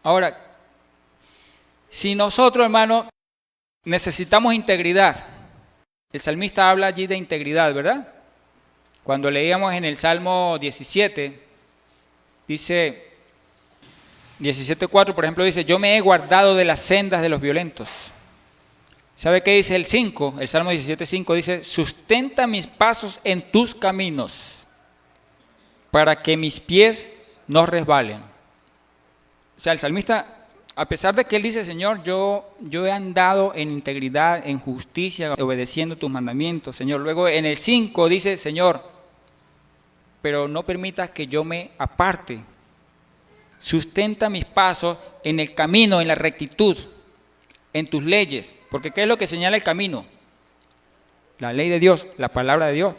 Ahora, si nosotros, hermano, necesitamos integridad, el salmista habla allí de integridad, ¿verdad? Cuando leíamos en el Salmo 17, dice, 17:4, por ejemplo, dice, yo me he guardado de las sendas de los violentos. ¿Sabe qué dice el 5? El Salmo 17:5 dice, sustenta mis pasos en tus caminos, para que mis pies no resbalen. O sea, el salmista, a pesar de que él dice, Señor, yo he andado en integridad, en justicia, obedeciendo tus mandamientos, Señor. Luego en el 5 dice, Señor, pero no permitas que yo me aparte. Sustenta mis pasos en el camino, en la rectitud, en tus leyes. Porque ¿qué es lo que señala el camino? La ley de Dios, la palabra de Dios.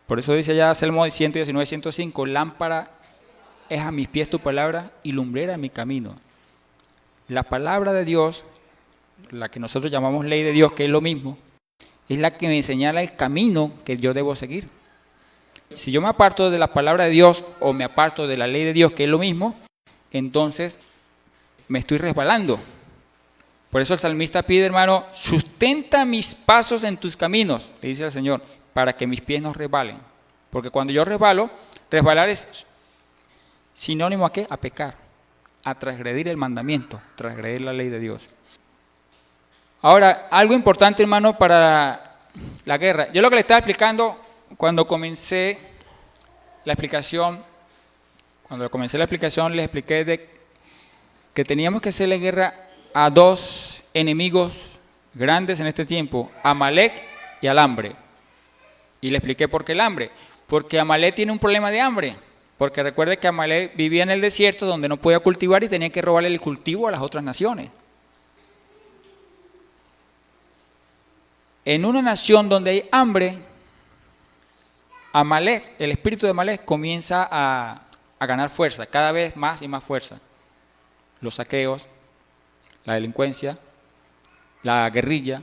Por eso dice ya Salmo 119, 105, lámpara es a mis pies tu palabra y lumbrera mi camino. La palabra de Dios, la que nosotros llamamos ley de Dios, que es lo mismo, es la que me señala el camino que yo debo seguir. Si yo me aparto de la palabra de Dios o me aparto de la ley de Dios, que es lo mismo, entonces me estoy resbalando. Por eso el salmista pide, hermano, sustenta mis pasos en tus caminos, le dice al Señor, para que mis pies no resbalen. Porque cuando yo resbalo, resbalar es sinónimo ¿a qué? A pecar, a transgredir el mandamiento, transgredir la ley de Dios. Ahora, algo importante, hermano, para la guerra. Yo lo que le estaba explicando cuando comencé la explicación, les expliqué de que teníamos que hacerle guerra a dos enemigos grandes en este tiempo, Amalek y al hambre. Y le expliqué por qué el hambre. Porque Amalek tiene un problema de hambre. Porque recuerde que Amalek vivía en el desierto donde no podía cultivar y tenía que robarle el cultivo a las otras naciones. En una nación donde hay hambre, Amalek, el espíritu de Amalek comienza a ganar fuerza, cada vez más y más fuerza. Los saqueos, la delincuencia, la guerrilla,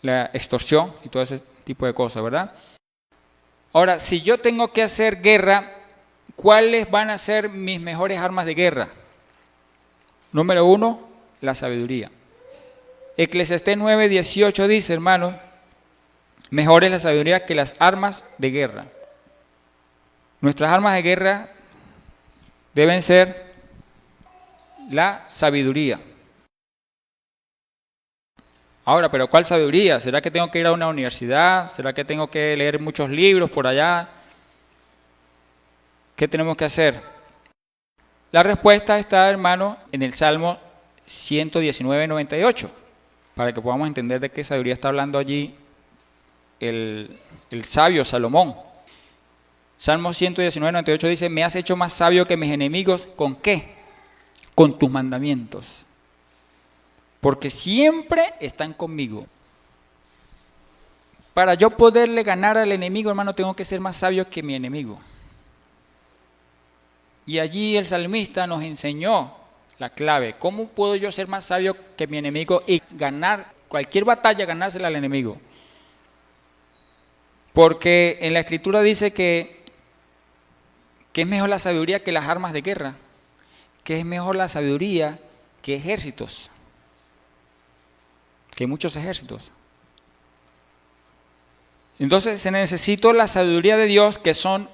la extorsión y todo ese tipo de cosas, ¿verdad? Ahora, si yo tengo que hacer guerra, ¿cuáles van a ser mis mejores armas de guerra? Número 1, la sabiduría. Eclesiastés 9:18 dice, hermanos, mejor es la sabiduría que las armas de guerra. Nuestras armas de guerra deben ser la sabiduría. Ahora, ¿pero cuál sabiduría? ¿Será que tengo que ir a una universidad? ¿Será que tengo que leer muchos libros por allá? ¿Qué tenemos que hacer? La respuesta está, hermano, en el Salmo 119:98, para que podamos entender de qué sabiduría está hablando allí el sabio Salomón. Salmo 119:98 dice, me has hecho más sabio que mis enemigos, ¿con qué? Con tus mandamientos. Porque siempre están conmigo. Para yo poderle ganar al enemigo, hermano, tengo que ser más sabio que mi enemigo. Y allí el salmista nos enseñó la clave. ¿Cómo puedo yo ser más sabio que mi enemigo y ganar cualquier batalla, ganársela al enemigo? Porque en la Escritura dice que es mejor la sabiduría que las armas de guerra, que es mejor la sabiduría que ejércitos, que muchos ejércitos. Entonces se necesita la sabiduría de Dios, que son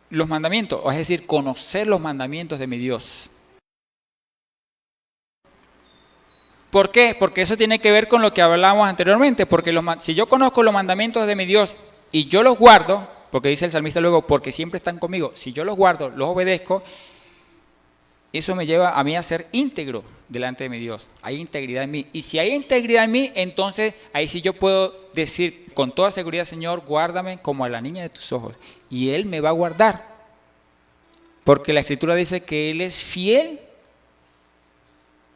los mandamientos, es decir, conocer los mandamientos de mi Dios. ¿Por qué? Porque eso tiene que ver con lo que hablábamos anteriormente, porque si yo conozco los mandamientos de mi Dios y yo los guardo, porque dice el salmista luego, porque siempre están conmigo, si yo los guardo, los obedezco, eso me lleva a mí a ser íntegro delante de mi Dios. Hay integridad en mí. Y si hay integridad en mí, entonces ahí sí yo puedo decir con toda seguridad, Señor, guárdame como a la niña de tus ojos. Y Él me va a guardar. Porque la Escritura dice que Él es fiel.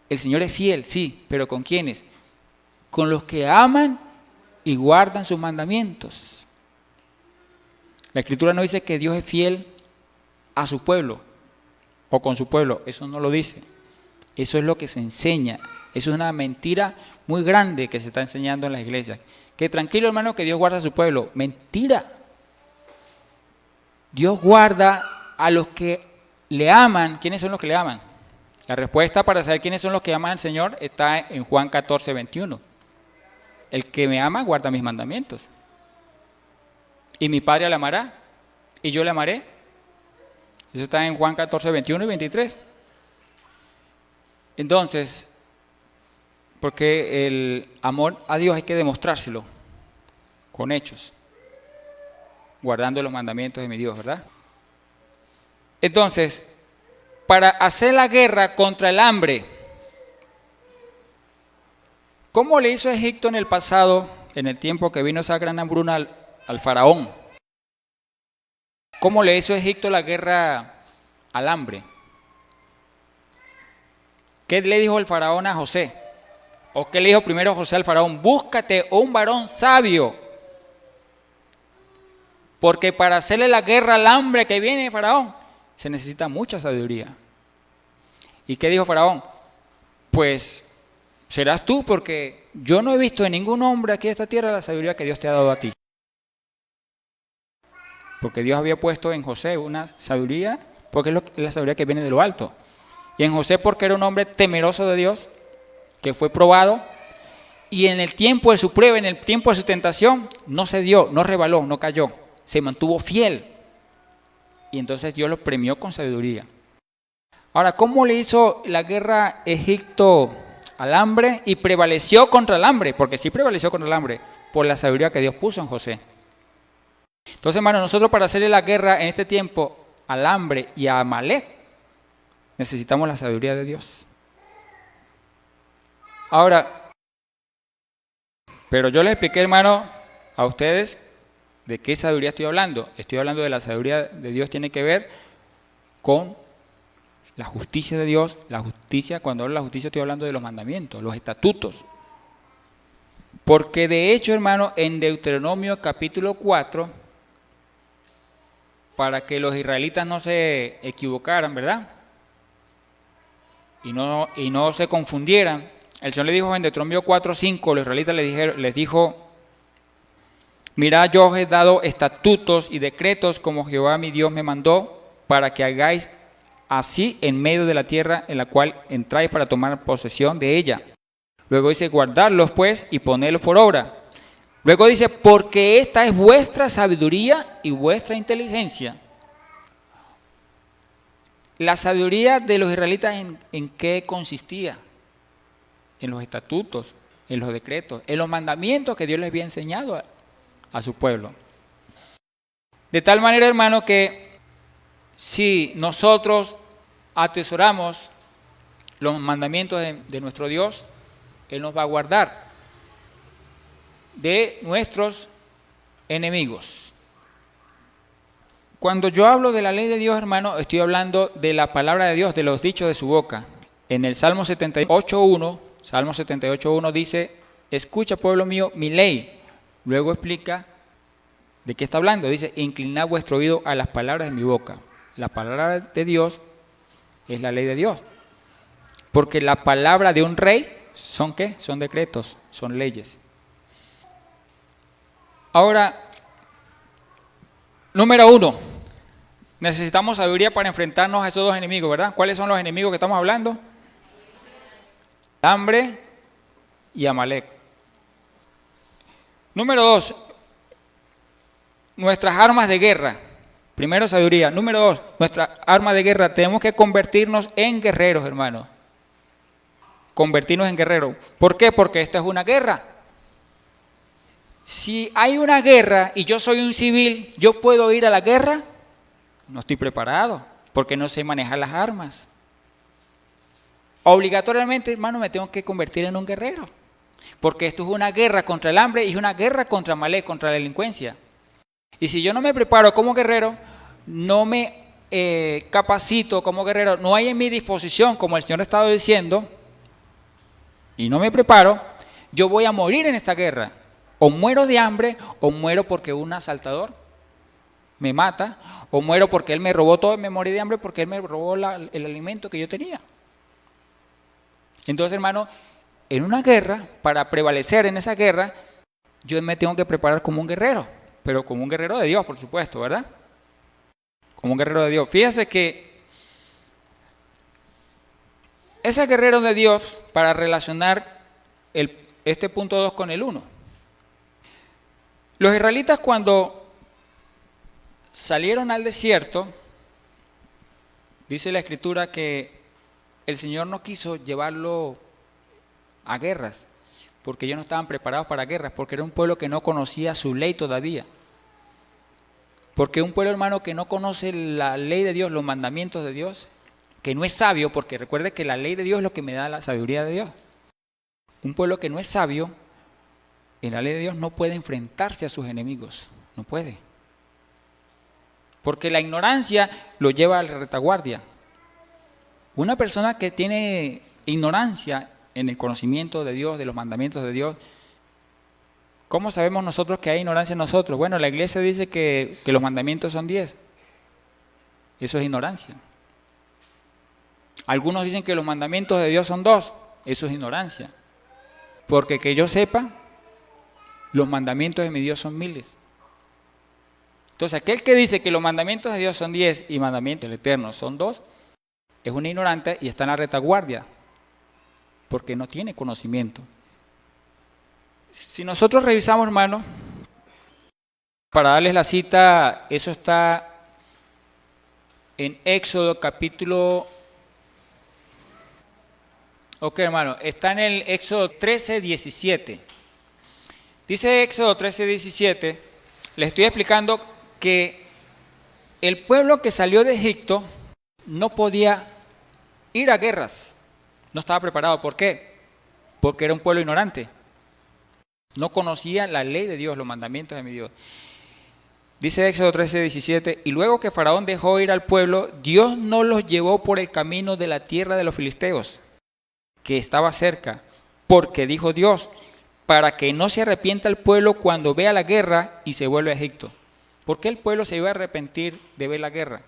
El Señor es fiel, sí, pero ¿con quiénes? Con los que aman y guardan sus mandamientos. La Escritura no dice que Dios es fiel a su pueblo o con su pueblo, eso no lo dice. Eso es lo que se enseña. Eso es una mentira muy grande que se está enseñando en las iglesias. Que tranquilo, hermano, que Dios guarda a su pueblo. Mentira. Dios guarda a los que le aman. ¿Quiénes son los que le aman? La respuesta para saber quiénes son los que aman al Señor está en Juan 14, 21. El que me ama guarda mis mandamientos. Y mi Padre le amará, y yo le amaré. Eso está en Juan 14, 21 y 23. Entonces, porque el amor a Dios hay que demostrárselo con hechos, guardando los mandamientos de mi Dios, ¿verdad? Entonces, para hacer la guerra contra el hambre, ¿cómo le hizo Egipto en el pasado, en el tiempo que vino esa gran hambruna al faraón? ¿Cómo le hizo Egipto la guerra al hambre? ¿Qué le dijo el faraón a José? ¿O qué le dijo primero José al faraón? Búscate un varón sabio, porque para hacerle la guerra al hambre que viene, faraón, se necesita mucha sabiduría. ¿Y qué dijo faraón? Pues serás tú, porque yo no he visto en ningún hombre aquí en esta tierra la sabiduría que Dios te ha dado a ti. Porque Dios había puesto en José una sabiduría, porque es la sabiduría que viene de lo alto. Y en José porque era un hombre temeroso de Dios, que fue probado, y en el tiempo de su prueba, en el tiempo de su tentación, no cedió, no rebaló, no cayó, se mantuvo fiel. Y entonces Dios lo premió con sabiduría. Ahora, ¿cómo le hizo la guerra Egipto al hambre? Y prevaleció contra el hambre, porque sí prevaleció contra el hambre, por la sabiduría que Dios puso en José. Entonces, hermano, nosotros para hacerle la guerra en este tiempo al hambre y a Amalek, necesitamos la sabiduría de Dios. Ahora, pero yo les expliqué, hermano, a ustedes de qué sabiduría estoy hablando. Estoy hablando de la sabiduría de Dios, tiene que ver con la justicia de Dios. La justicia, cuando hablo de la justicia estoy hablando de los mandamientos, los estatutos. Porque de hecho, hermano, en Deuteronomio capítulo 4, para que los israelitas no se equivocaran, ¿verdad? Y no se confundieran, el Señor le dijo en Deuteronomio 4:5, los israelitas les dijo: mirad, yo os he dado estatutos y decretos como Jehová mi Dios me mandó, para que hagáis así en medio de la tierra en la cual entráis para tomar posesión de ella. Luego dice: guardarlos pues y ponerlos por obra. Luego dice: porque esta es vuestra sabiduría y vuestra inteligencia. La sabiduría de los israelitas, ¿en qué consistía? En los estatutos, en los decretos, en los mandamientos que Dios les había enseñado a su pueblo. De tal manera, hermano, que si nosotros atesoramos los mandamientos de nuestro Dios, Él nos va a guardar de nuestros enemigos. Cuando yo hablo de la ley de Dios, hermano, estoy hablando de la palabra de Dios, de los dichos de su boca. En el Salmo 78:1 dice: escucha, pueblo mío, mi ley. Luego explica de qué está hablando. Dice: inclinad vuestro oído a las palabras de mi boca. La palabra de Dios es la ley de Dios. Porque la palabra de un rey ¿son qué? Son decretos, son leyes. Ahora, número 1. Necesitamos sabiduría para enfrentarnos a esos dos enemigos, ¿verdad? ¿Cuáles son los enemigos que estamos hablando? Hambre y Amalek. Número 2. Nuestras armas de guerra. Primero, sabiduría. Número 2. Nuestras armas de guerra. Tenemos que convertirnos en guerreros, hermano. Convertirnos en guerreros. ¿Por qué? Porque esta es una guerra. Si hay una guerra y yo soy un civil, ¿yo puedo ir a la guerra? No estoy preparado, porque no sé manejar las armas. Obligatoriamente, hermano, me tengo que convertir en un guerrero, porque esto es una guerra contra el hambre y es una guerra contra Amalek, contra la delincuencia. Y si yo no me preparo como guerrero, no me capacito como guerrero, no hay en mi disposición, como el Señor ha estado diciendo, y no me preparo, yo voy a morir en esta guerra. O muero de hambre, o muero porque un asaltador me mata, o muero porque él me robó todo y me morí de hambre porque él me robó el alimento que yo tenía. Entonces, hermano, en una guerra, para prevalecer en esa guerra, yo me tengo que preparar como un guerrero, pero como un guerrero de Dios, por supuesto, ¿verdad? Como un guerrero de Dios. Fíjese que ese guerrero de Dios para relacionar este punto 2 con el 1. Los israelitas cuando salieron al desierto, dice la Escritura que el Señor no quiso llevarlo a guerras, porque ellos no estaban preparados para guerras, porque era un pueblo que no conocía su ley todavía. Porque un pueblo, hermano, que no conoce la ley de Dios, los mandamientos de Dios, que no es sabio, porque recuerde que la ley de Dios es lo que me da la sabiduría de Dios. Un pueblo que no es sabio, en la ley de Dios no puede enfrentarse a sus enemigos, no puede. Porque la ignorancia lo lleva a la retaguardia. Una persona que tiene ignorancia en el conocimiento de Dios, de los mandamientos de Dios, ¿cómo sabemos nosotros que hay ignorancia en nosotros? Bueno, la iglesia dice que los mandamientos son 10. Eso es ignorancia. Algunos dicen que los mandamientos de Dios son 2. Eso es ignorancia. Porque que yo sepa, los mandamientos de mi Dios son 1000. Entonces, aquel que dice que los mandamientos de Dios son 10 y mandamientos del Eterno son 2, es un ignorante y está en la retaguardia, porque no tiene conocimiento. Si nosotros revisamos, hermano, para darles la cita, eso está en Éxodo capítulo... Ok, hermano, está en el Éxodo 13, 17. Dice Éxodo 13, 17, le estoy explicando que el pueblo que salió de Egipto no podía ir a guerras, no estaba preparado. ¿Por qué? Porque era un pueblo ignorante. No conocía la ley de Dios, los mandamientos de mi Dios. Dice Éxodo 13, 17, y luego que Faraón dejó ir al pueblo, Dios no los llevó por el camino de la tierra de los filisteos, que estaba cerca, porque dijo Dios, para que no se arrepienta el pueblo cuando vea la guerra y se vuelva a Egipto. ¿Por qué el pueblo se iba a arrepentir de ver la guerra?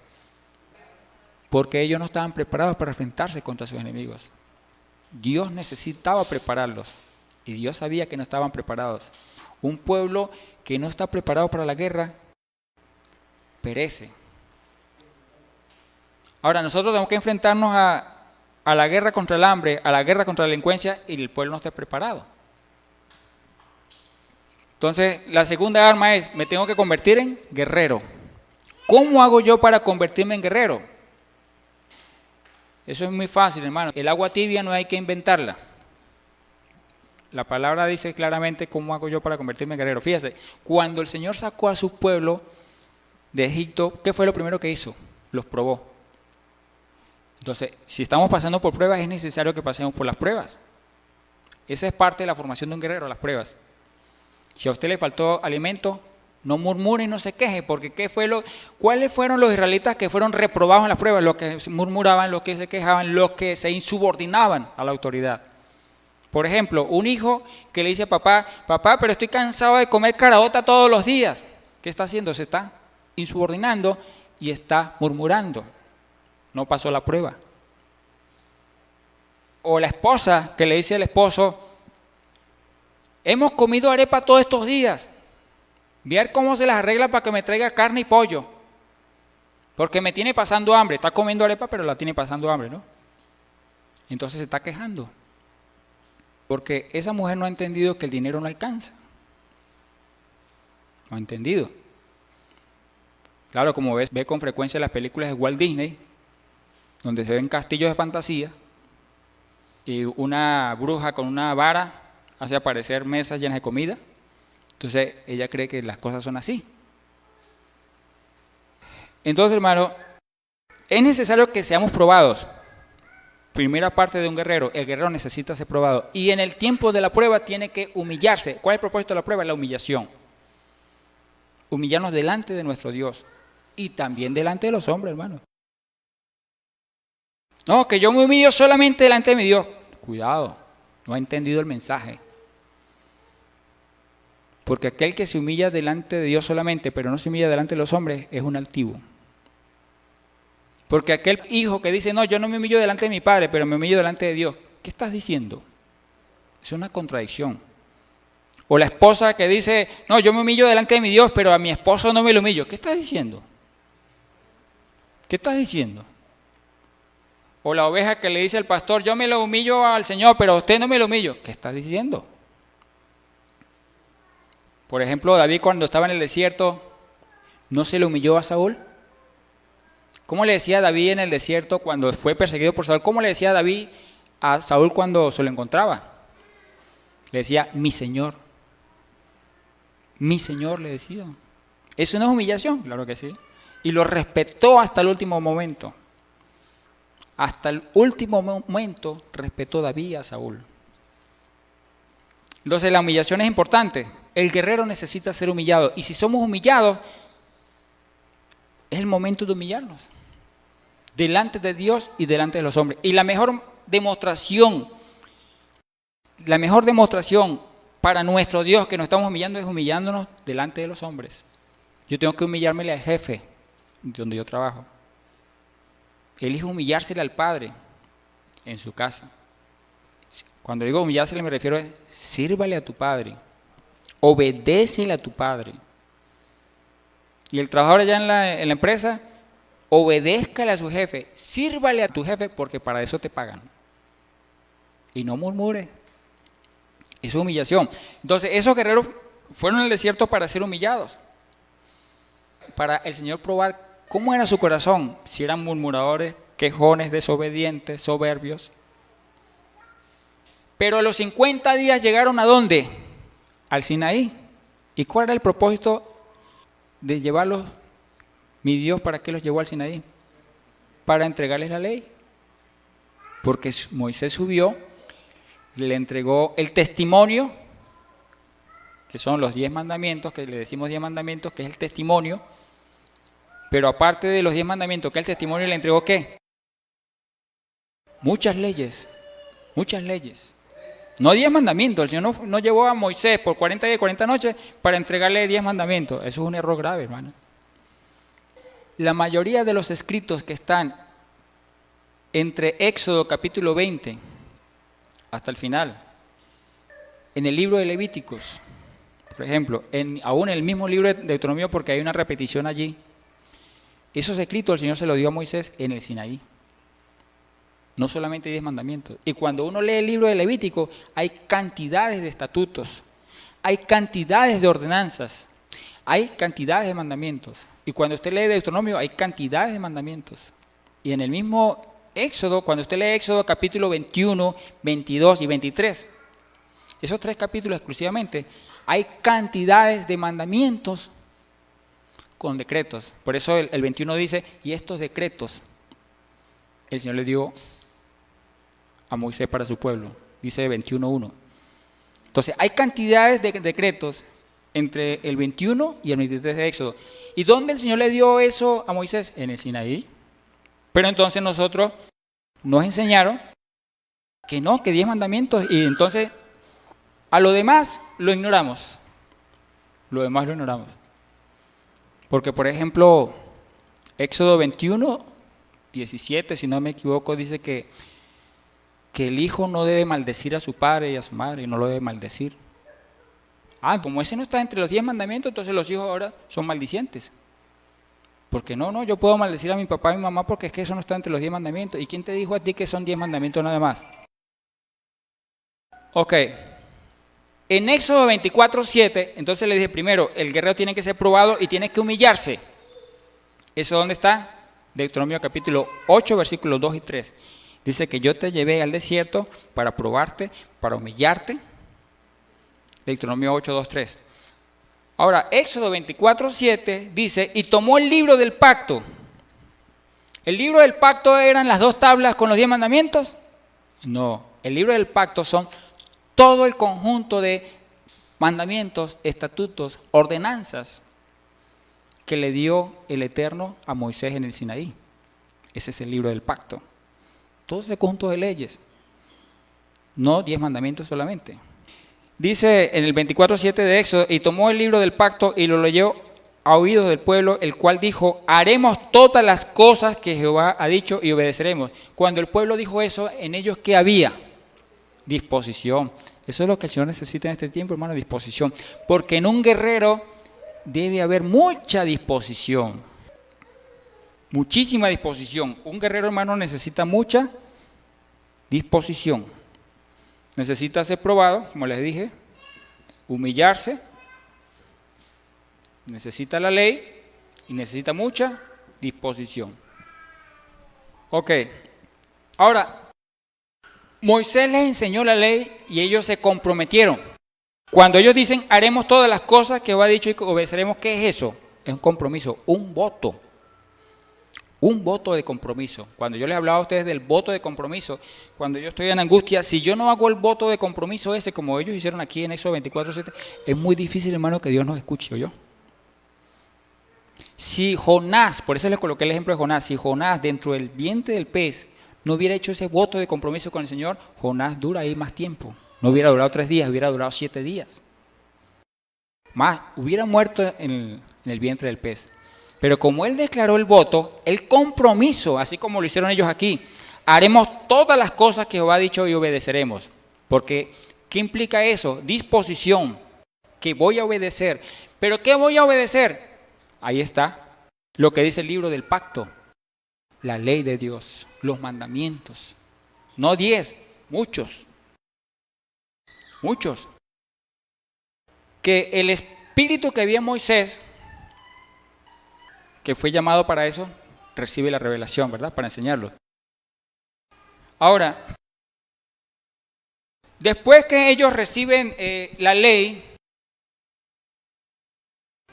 Porque ellos no estaban preparados para enfrentarse contra sus enemigos. Dios necesitaba prepararlos. Y Dios sabía que no estaban preparados. Un pueblo que no está preparado para la guerra, perece. Ahora, nosotros tenemos que enfrentarnos a la guerra contra el hambre, a la guerra contra la delincuencia, y el pueblo no está preparado. Entonces, la segunda arma es, me tengo que convertir en guerrero. ¿Cómo hago yo para convertirme en guerrero? Eso es muy fácil, hermano. El agua tibia no hay que inventarla. La palabra dice claramente cómo hago yo para convertirme en guerrero. Fíjese, cuando el Señor sacó a su pueblo de Egipto, ¿qué fue lo primero que hizo? Los probó. Entonces, si estamos pasando por pruebas, es necesario que pasemos por las pruebas. Esa es parte de la formación de un guerrero, las pruebas. Si a usted le faltó alimento, no murmure y no se queje, porque ¿cuáles fueron los israelitas que fueron reprobados en las pruebas? Los que murmuraban, los que se quejaban, los que se insubordinaban a la autoridad. Por ejemplo, un hijo que le dice a papá, papá, pero estoy cansado de comer caraota todos los días. ¿Qué está haciendo? Se está insubordinando y está murmurando. No pasó la prueba. O la esposa que le dice al esposo, hemos comido arepa todos estos días. Ver cómo se las arregla para que me traiga carne y pollo. Porque me tiene pasando hambre. Está comiendo arepa, pero la tiene pasando hambre, ¿no? Entonces se está quejando. Porque esa mujer no ha entendido que el dinero no alcanza. No ha entendido. Claro, como ve con frecuencia las películas de Walt Disney, donde se ven castillos de fantasía, y una bruja con una vara hace aparecer mesas llenas de comida. Entonces ella cree que las cosas son así. Entonces, hermano, es necesario que seamos probados. Primera parte de un guerrero, el guerrero necesita ser probado. Y en el tiempo de la prueba tiene que humillarse. ¿Cuál es el propósito de la prueba? La humillación. Humillarnos delante de nuestro Dios. Y también delante de los hombres, hermano. No, que yo me humillo solamente delante de mi Dios. Cuidado, no ha entendido el mensaje. Porque aquel que se humilla delante de Dios solamente, pero no se humilla delante de los hombres, es un altivo. Porque aquel hijo que dice, no, yo no me humillo delante de mi padre, pero me humillo delante de Dios. ¿Qué estás diciendo? Es una contradicción. O la esposa que dice, no, yo me humillo delante de mi Dios, pero a mi esposo no me lo humillo. ¿Qué estás diciendo? ¿Qué estás diciendo? O la oveja que le dice al pastor, yo me lo humillo al Señor, pero a usted no me lo humillo. ¿Qué está diciendo? Por ejemplo, David cuando estaba en el desierto, ¿no se le humilló a Saúl? ¿Cómo le decía David en el desierto cuando fue perseguido por Saúl? ¿Cómo le decía David a Saúl cuando se lo encontraba? Le decía, mi Señor, le decía. ¿Eso no es humillación? Claro que sí. Y lo respetó hasta el último momento. Hasta el último momento respetó David a Saúl. Entonces la humillación es importante. El guerrero necesita ser humillado. Y si somos humillados, es el momento de humillarnos. Delante de Dios y delante de los hombres. Y la mejor demostración para nuestro Dios que nos estamos humillando es humillándonos delante de los hombres. Yo tengo que humillármele al jefe donde yo trabajo. Elijo humillársele al padre en su casa. Cuando digo humillársele me refiero a sírvale a tu padre, obedécele a tu padre. Y el trabajador allá en la empresa, obedézcale a su jefe, sírvale a tu jefe porque para eso te pagan. Y no murmure. Eso es humillación. Entonces esos guerreros fueron al desierto para ser humillados. Para el Señor probar cómo era su corazón, si eran murmuradores, quejones, desobedientes, soberbios. Pero a los 50 días llegaron ¿a dónde? Al Sinaí. ¿Y cuál era el propósito de llevarlos, mi Dios, para qué los llevó al Sinaí? Para entregarles la ley. Porque Moisés subió, le entregó el testimonio, que son los 10 mandamientos, que le decimos 10 mandamientos, que es el testimonio. Pero aparte de los 10 mandamientos, que el testimonio le entregó, ¿qué? Muchas leyes. No 10 mandamientos. El Señor no llevó a Moisés por 40 días y 40 noches para entregarle 10 mandamientos. Eso es un error grave, hermano. La mayoría de los escritos que están entre Éxodo capítulo 20 hasta el final, en el libro de Levíticos, por ejemplo, aún en el mismo libro de Deuteronomio, porque hay una repetición allí, esos escritos el Señor se los dio a Moisés en el Sinaí. No solamente 10 mandamientos. Y cuando uno lee el libro de Levítico, hay cantidades de estatutos, hay cantidades de ordenanzas, hay cantidades de mandamientos. Y cuando usted lee Deuteronomio, hay cantidades de mandamientos. Y en el mismo Éxodo, cuando usted lee Éxodo capítulo 21, 22 y 23, esos 3 capítulos exclusivamente, hay cantidades de mandamientos con decretos. Por eso el 21 dice, y estos decretos el Señor le dio a Moisés para su pueblo, dice 21.1. Entonces hay cantidades de decretos entre el 21 y el 23 de Éxodo. ¿Y dónde el Señor le dio eso a Moisés? En el Sinaí. Pero entonces nosotros nos enseñaron que no, que 10 mandamientos, y entonces a lo demás lo ignoramos. Porque, por ejemplo, Éxodo 21, 17, si no me equivoco, dice que el hijo no debe maldecir a su padre y a su madre, y no lo debe maldecir. Como ese no está entre los 10 mandamientos, entonces los hijos ahora son maldicientes. Porque no, yo puedo maldecir a mi papá y a mi mamá porque es que eso no está entre los 10 mandamientos. ¿Y quién te dijo a ti que son 10 mandamientos nada más? Ok. En Éxodo 24:7, entonces le dije primero, el guerrero tiene que ser probado y tiene que humillarse. ¿Eso dónde está? Deuteronomio capítulo 8, versículos 2 y 3. Dice que yo te llevé al desierto para probarte, para humillarte. Deuteronomio 8, 2, 3. Ahora, Éxodo 24:7 dice, y tomó el libro del pacto. ¿El libro del pacto eran las 2 tablas con los 10 mandamientos? No, el libro del pacto son todo el conjunto de mandamientos, estatutos, ordenanzas que le dio el Eterno a Moisés en el Sinaí. Ese es el libro del pacto. Todo ese conjunto de leyes. No 10 mandamientos solamente. Dice en el 24:7 de Éxodo, y tomó el libro del pacto y lo leyó a oídos del pueblo, el cual dijo, haremos todas las cosas que Jehová ha dicho y obedeceremos. Cuando el pueblo dijo eso, en ellos ¿qué había? Disposición. Eso es lo que el Señor necesita en este tiempo, hermano, disposición. Porque en un guerrero debe haber mucha disposición. Muchísima disposición. Un guerrero, hermano, necesita mucha disposición. Necesita ser probado, como les dije, humillarse, necesita la ley y necesita mucha disposición. Ok, ahora, Moisés les enseñó la ley y ellos se comprometieron. Cuando ellos dicen, haremos todas las cosas que Jehová ha dicho y obedeceremos, ¿qué es eso? Es un compromiso, un voto. Un voto de compromiso. Cuando yo les hablaba a ustedes del voto de compromiso, cuando yo estoy en angustia, si yo no hago el voto de compromiso ese, como ellos hicieron aquí en Éxodo 24:7, es muy difícil, hermano, que Dios nos escuche, ¿o yo? Si Jonás, por eso les coloqué el ejemplo de Jonás, si Jonás dentro del vientre del pez no hubiera hecho ese voto de compromiso con el Señor, Jonás dura ahí más tiempo. No hubiera durado 3 días, hubiera durado 7 días. Más, hubiera muerto en el vientre del pez. Pero como él declaró el voto, el compromiso, así como lo hicieron ellos aquí, haremos todas las cosas que Jehová ha dicho y obedeceremos. Porque, ¿qué implica eso? Disposición, que voy a obedecer. ¿Pero qué voy a obedecer? Ahí está lo que dice el libro del pacto, la ley de Dios, los mandamientos. No 10, muchos. Muchos. Que el espíritu que había en Moisés, que fue llamado para eso, recibe la revelación, ¿verdad? Para enseñarlo. Ahora, después que ellos reciben la ley,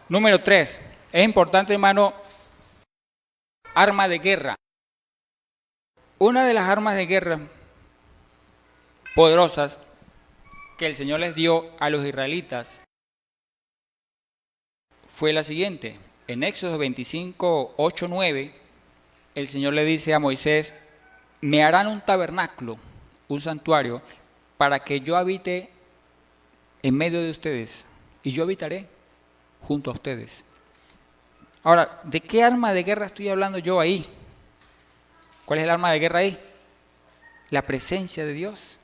número 3, es importante, hermano, arma de guerra. Una de las armas de guerra poderosas que el Señor les dio a los israelitas fue la siguiente. En Éxodo 25, 8, 9, el Señor le dice a Moisés, me harán un tabernáculo, un santuario, para que yo habite en medio de ustedes, y yo habitaré junto a ustedes. Ahora, ¿de qué arma de guerra estoy hablando yo ahí? ¿Cuál es el arma de guerra ahí? La presencia de Dios.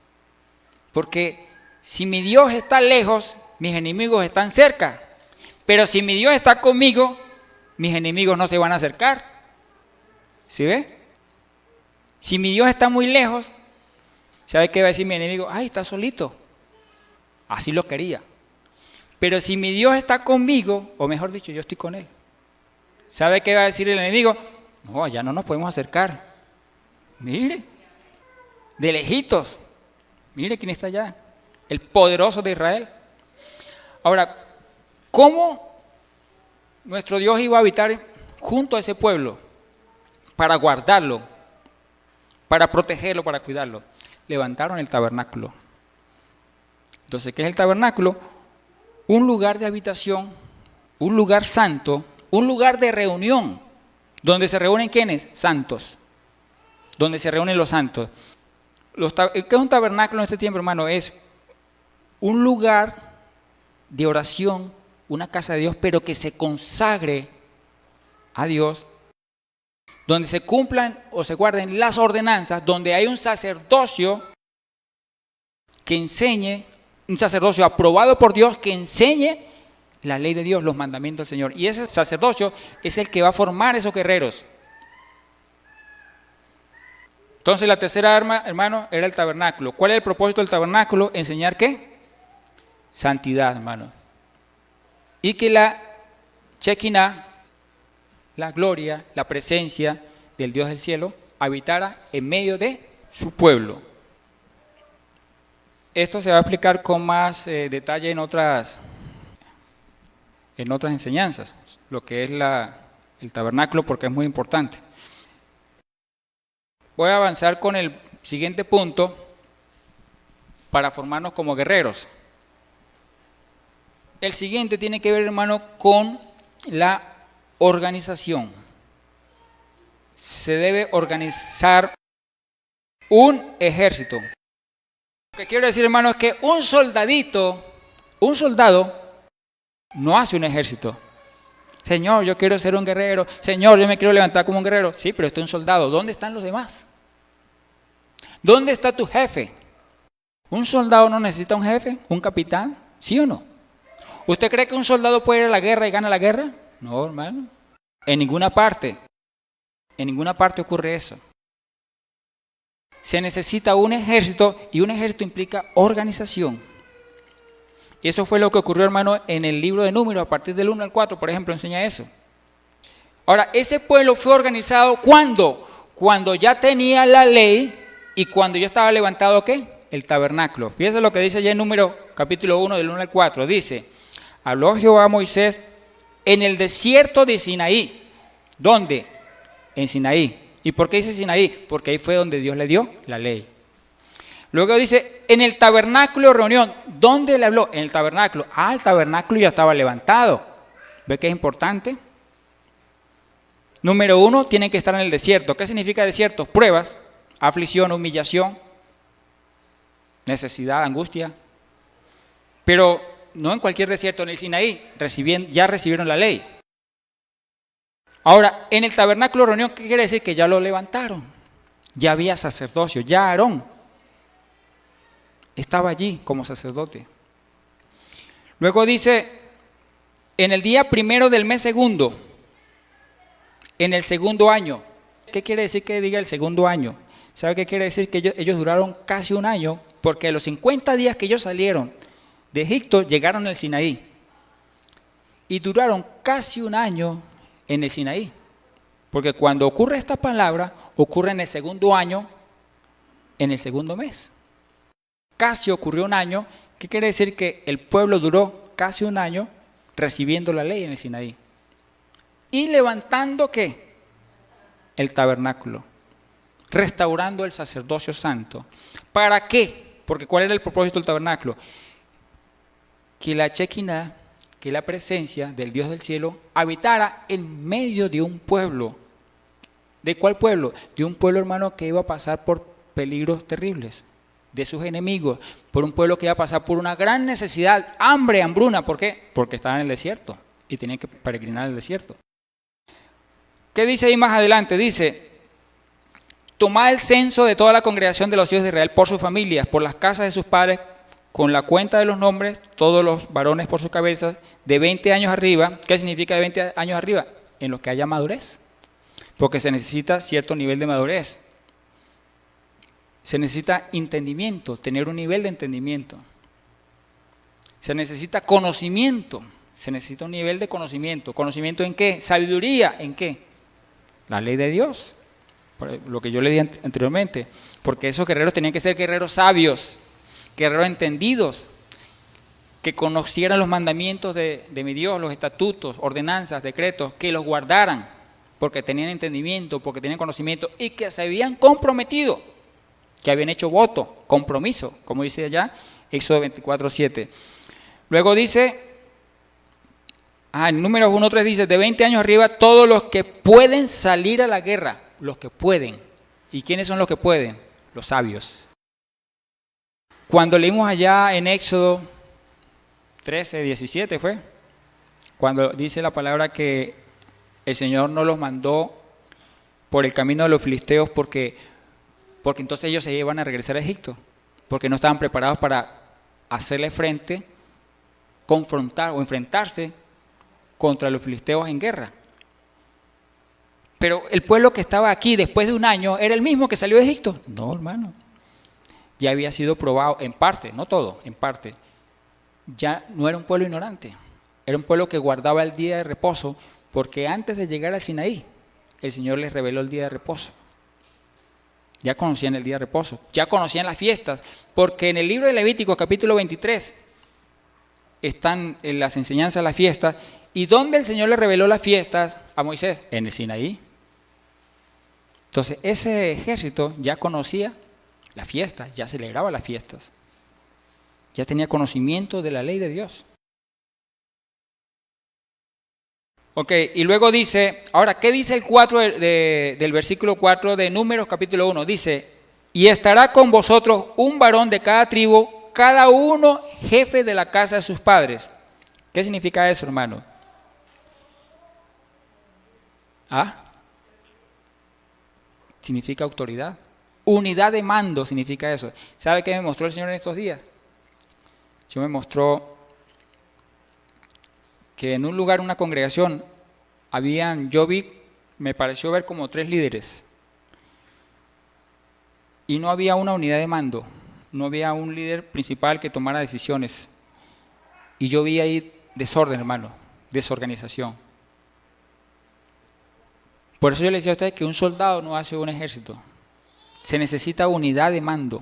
Porque si mi Dios está lejos, mis enemigos están cerca. Pero si mi Dios está conmigo, mis enemigos no se van a acercar. ¿Sí ve? Si mi Dios está muy lejos, ¿sabe qué va a decir mi enemigo? Ay, está solito. Así lo quería. Pero si mi Dios está conmigo, o mejor dicho, yo estoy con él, ¿sabe qué va a decir el enemigo? No, ya no nos podemos acercar. Mire, de lejitos. Mire quién está allá. El poderoso de Israel. Ahora, ¿cómo nuestro Dios iba a habitar junto a ese pueblo? Para guardarlo, para protegerlo, para cuidarlo. Levantaron el tabernáculo. Entonces, ¿qué es el tabernáculo? Un lugar de habitación, un lugar santo, un lugar de reunión, donde se reúnen ¿quiénes? Santos. Donde se reúnen los santos. ¿Qué es un tabernáculo en este tiempo, hermano? Es un lugar de oración, una casa de Dios, pero que se consagre a Dios, donde se cumplan o se guarden las ordenanzas, donde hay un sacerdocio que enseñe, un sacerdocio aprobado por Dios que enseñe la ley de Dios, los mandamientos del Señor. Y ese sacerdocio es el que va a formar esos guerreros. Entonces la tercera arma, hermano, era el tabernáculo. ¿Cuál es el propósito del tabernáculo? ¿Enseñar qué? Santidad, hermano. Y que la Shekinah, la gloria, la presencia del Dios del cielo, habitara en medio de su pueblo. Esto se va a explicar con más detalle en otras enseñanzas, lo que es el tabernáculo, porque es muy importante. Voy a avanzar con el siguiente punto para formarnos como guerreros. El siguiente tiene que ver, hermano, con la organización. Se debe organizar un ejército. Lo que quiero decir, hermano, es que un soldado no hace un ejército. Señor, yo quiero ser un guerrero. Señor, yo me quiero levantar como un guerrero. Sí, pero estoy un soldado. ¿Dónde están los demás? ¿Dónde está tu jefe? ¿Un soldado no necesita un jefe? ¿Un capitán? ¿Sí o no? ¿Usted cree que un soldado puede ir a la guerra y gana la guerra? No, hermano. En ninguna parte. En ninguna parte ocurre eso. Se necesita un ejército y un ejército implica organización. Y eso fue lo que ocurrió, hermano, en el libro de Números, a partir del 1 al 4, por ejemplo, enseña eso. Ahora, ese pueblo fue organizado ¿cuándo? Cuando ya tenía la ley y cuando ya estaba levantado, ¿qué? El tabernáculo. Fíjense lo que dice ya en Números capítulo 1, del 1 al 4. Dice, habló Jehová a Moisés en el desierto de Sinaí. ¿Dónde? En Sinaí. ¿Y por qué dice Sinaí? Porque ahí fue donde Dios le dio la ley. Luego dice, en el tabernáculo de reunión. ¿Dónde le habló? En el tabernáculo. Ah, el tabernáculo ya estaba levantado. ¿Ve que es importante? Número 1, tienen que estar en el desierto. ¿Qué significa desierto? Pruebas, aflicción, humillación, necesidad, angustia. Pero no en cualquier desierto, en el Sinaí, ya recibieron la ley. Ahora, en el tabernáculo de reunión, ¿qué quiere decir? Que ya lo levantaron. Ya había sacerdocio, ya Aarón estaba allí como sacerdote. Luego dice, en el día primero del mes segundo, en el segundo año. ¿Qué quiere decir que diga el segundo año? ¿Sabe qué quiere decir? Que ellos duraron casi un año, porque a los 50 días que ellos salieron de Egipto, llegaron al Sinaí. Y duraron casi un año en el Sinaí. Porque cuando ocurre esta palabra, ocurre en el segundo año, en el segundo mes. Casi ocurrió un año. ¿Qué quiere decir? Que el pueblo duró casi un año recibiendo la ley en el Sinaí. Y levantando, ¿qué? El tabernáculo. Restaurando el sacerdocio santo. ¿Para qué? Porque ¿cuál era el propósito del tabernáculo? Que la Shekinah, que la presencia del Dios del cielo, habitara en medio de un pueblo. ¿De cuál pueblo? De un pueblo, hermano, que iba a pasar por peligros terribles, de sus enemigos, por un pueblo que iba a pasar por una gran necesidad, hambre, hambruna. ¿Por qué? Porque estaban en el desierto y tenían que peregrinar en el desierto. ¿Qué dice ahí más adelante? Dice, tomad el censo de toda la congregación de los hijos de Israel por sus familias, por las casas de sus padres, con la cuenta de los nombres, todos los varones por sus cabezas, de 20 años arriba. ¿Qué significa de 20 años arriba? En los que haya madurez, porque se necesita cierto nivel de madurez. Se necesita entendimiento, tener un nivel de entendimiento. Se necesita conocimiento, se necesita un nivel de conocimiento. ¿Conocimiento en qué? Sabiduría, ¿en qué? La ley de Dios, lo que yo le dije anteriormente, porque esos guerreros tenían que ser guerreros sabios, guerreros entendidos, que conocieran los mandamientos de mi Dios, los estatutos, ordenanzas, decretos, que los guardaran, porque tenían entendimiento, porque tenían conocimiento y que se habían comprometido, que habían hecho voto, compromiso, como dice allá, Éxodo 24:7. Luego dice, en Números 1:3 dice, de 20 años arriba, todos los que pueden salir a la guerra, los que pueden. ¿Y quiénes son los que pueden? Los sabios. Cuando leímos allá en Éxodo 13:17 fue, cuando dice la palabra que el Señor no los mandó por el camino de los filisteos porque entonces ellos se iban a regresar a Egipto, porque no estaban preparados para hacerle frente, confrontar o enfrentarse contra los filisteos en guerra. Pero el pueblo que estaba aquí después de un año era el mismo que salió de Egipto. No, hermano. Ya había sido probado en parte, no todo, en parte. Ya no era un pueblo ignorante. Era un pueblo que guardaba el día de reposo, porque antes de llegar al Sinaí, el Señor les reveló el día de reposo. Ya conocían el día de reposo, ya conocían las fiestas, porque en el libro de Levítico, capítulo 23, están en las enseñanzas de las fiestas. ¿Y dónde el Señor le reveló las fiestas a Moisés? En el Sinaí. Entonces, ese ejército ya conocía las fiestas, ya celebraba las fiestas, ya tenía conocimiento de la ley de Dios. Ok, y luego dice, ahora, ¿qué dice el 4 del versículo 4 de Números capítulo 1? Dice, y estará con vosotros un varón de cada tribu, cada uno jefe de la casa de sus padres. ¿Qué significa eso, hermano? Significa autoridad. Unidad de mando significa eso. ¿Sabe qué me mostró el Señor en estos días? El Señor me mostró que en un lugar, una congregación, yo vi me pareció ver como 3 líderes. Y no había una unidad de mando, no había un líder principal que tomara decisiones. Y yo vi ahí desorden, hermano, desorganización. Por eso yo le decía a ustedes que un soldado no hace un ejército. Se necesita unidad de mando.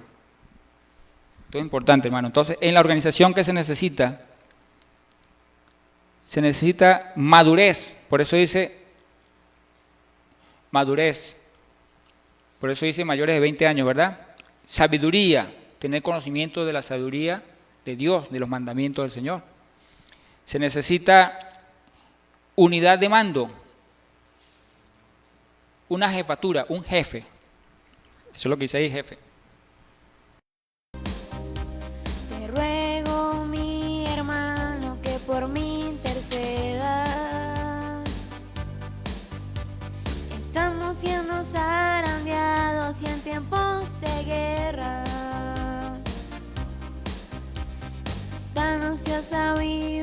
Todo importante, hermano. Entonces, en la organización, ¿qué se necesita? Se necesita madurez. Por eso dice madurez. Por eso dice mayores de 20 años, ¿verdad? Sabiduría. Tener conocimiento de la sabiduría de Dios, de los mandamientos del Señor. Se necesita unidad de mando. Una jefatura, un jefe. Eso es lo que dice ahí, jefe. Te ruego, mi hermano, que por mí intercedas. Estamos siendo zarandeados y en tiempos de guerra. Danos ya sabiduría